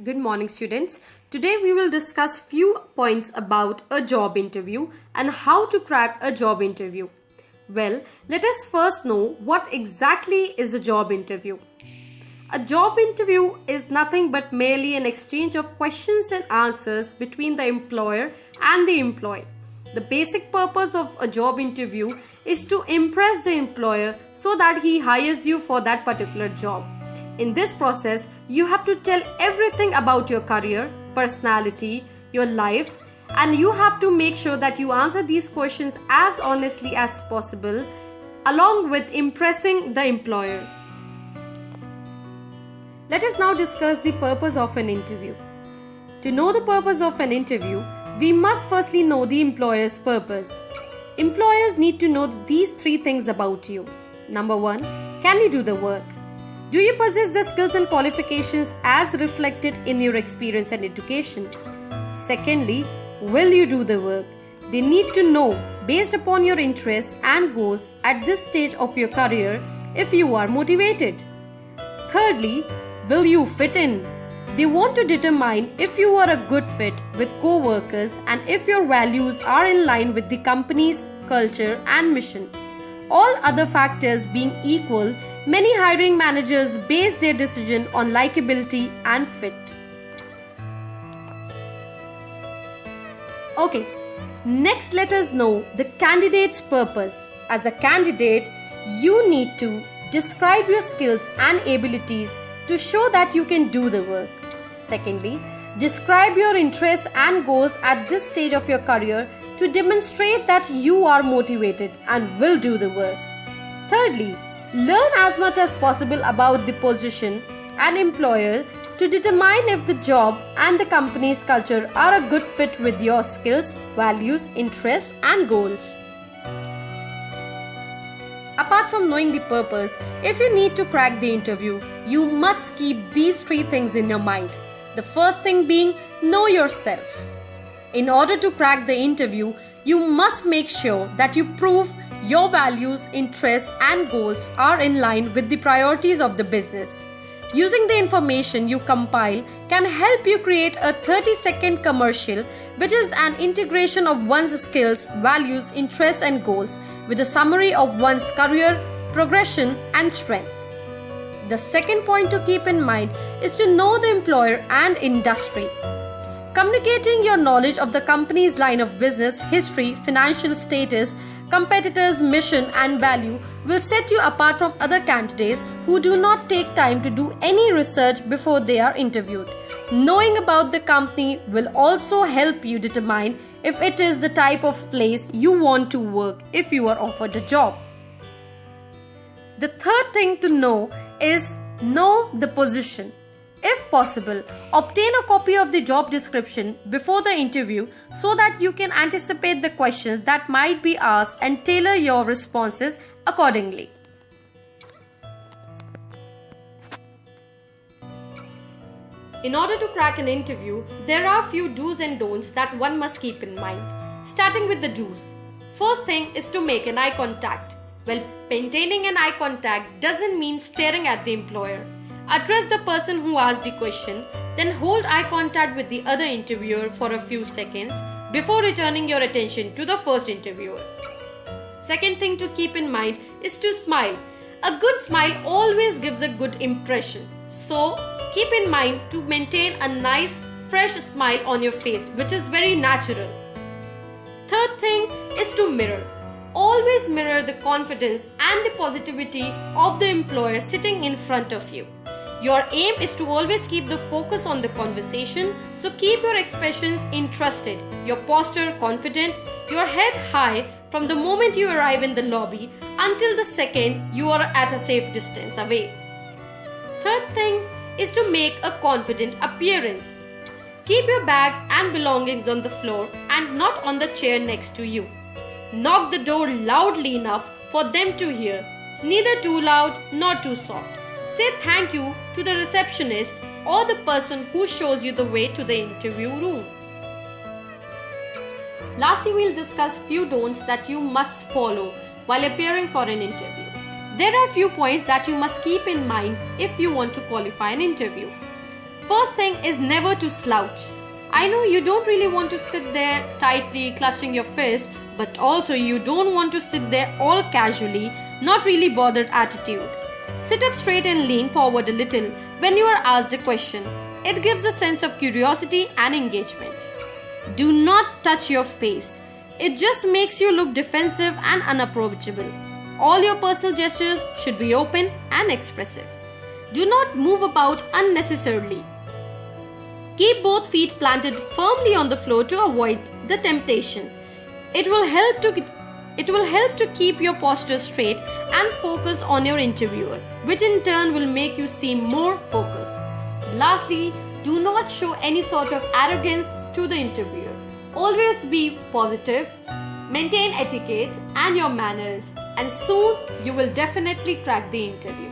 Good morning, students. Today we will discuss few points about a job interview and how to crack a job interview. Well, let us first know what exactly is a job interview. A job interview is nothing but merely an exchange of questions and answers between the employer and the employee. The basic purpose of a job interview is to impress the employer so that he hires you for that particular job. In this process, you have to tell everything about your career, personality, your life, and you have to make sure that you answer these questions as honestly as possible, along with impressing the employer. Let us now discuss the purpose of an interview. To know the purpose of an interview, we must firstly know the employer's purpose. Employers need to know these three things about you. Number one, can you do the work? Do you possess the skills and qualifications as reflected in your experience and education? Secondly, will you do the work? They need to know, based upon your interests and goals at this stage of your career, if you are motivated. Thirdly, will you fit in? They want to determine if you are a good fit with co-workers and if your values are in line with the company's culture and mission. All other factors being equal, many hiring managers base their decision on likability and fit. Okay, next let us know the candidate's purpose. As a candidate, you need to describe your skills and abilities to show that you can do the work. Secondly, describe your interests and goals at this stage of your career to demonstrate that you are motivated and will do the work. Thirdly, learn as much as possible about the position and employer to determine if the job and the company's culture are a good fit with your skills, values, interests, and goals. Apart from knowing the purpose, if you need to crack the interview, you must keep these three things in your mind. The first thing being, know yourself. In order to crack the interview, you must make sure that you prove your values, interests, and goals are in line with the priorities of the business. Using the information you compile can help you create a 30-second commercial, which is an integration of one's skills, values, interests, and goals with a summary of one's career, progression, and strength. The second point to keep in mind is to know the employer and industry. Communicating your knowledge of the company's line of business, history, financial status, competitors' mission and value will set you apart from other candidates who do not take time to do any research before they are interviewed. Knowing about the company will also help you determine if it is the type of place you want to work if you are offered a job. The third thing to know is know the position. If possible, obtain a copy of the job description before the interview so that you can anticipate the questions that might be asked and tailor your responses accordingly. In order to crack an interview, there are few do's and don'ts that one must keep in mind. Starting with the do's. First thing is to make an eye contact. Well, maintaining an eye contact doesn't mean staring at the employer. Address the person who asked the question, then hold eye contact with the other interviewer for a few seconds before returning your attention to the first interviewer. Second thing to keep in mind is to smile. A good smile always gives a good impression. So, keep in mind to maintain a nice, fresh smile on your face, which is very natural. Third thing is to mirror. Always mirror the confidence and the positivity of the employer sitting in front of you. Your aim is to always keep the focus on the conversation, so keep your expressions interested, your posture confident, your head high from the moment you arrive in the lobby until the second you are at a safe distance away. Third thing is to make a confident appearance. Keep your bags and belongings on the floor and not on the chair next to you. Knock the door loudly enough for them to hear, neither too loud nor too soft. Say thank you to the receptionist or the person who shows you the way to the interview room. Lastly, we'll discuss few don'ts that you must follow while appearing for an interview. There are few points that you must keep in mind if you want to qualify an interview. First thing is never to slouch. I know you don't really want to sit there tightly clutching your fist, but also you don't want to sit there all casually, not really bothered attitude. Sit up straight and lean forward a little when you are asked a question. It gives a sense of curiosity and engagement. Do not touch your face. It just makes you look defensive and unapproachable. All your personal gestures should be open and expressive. Do not move about unnecessarily. Keep both feet planted firmly on the floor to avoid the temptation. It will help to keep your posture straight and focus on your interviewer, which in turn will make you seem more focused. Lastly, do not show any sort of arrogance to the interviewer. Always be positive, maintain etiquette and your manners, and soon you will definitely crack the interview.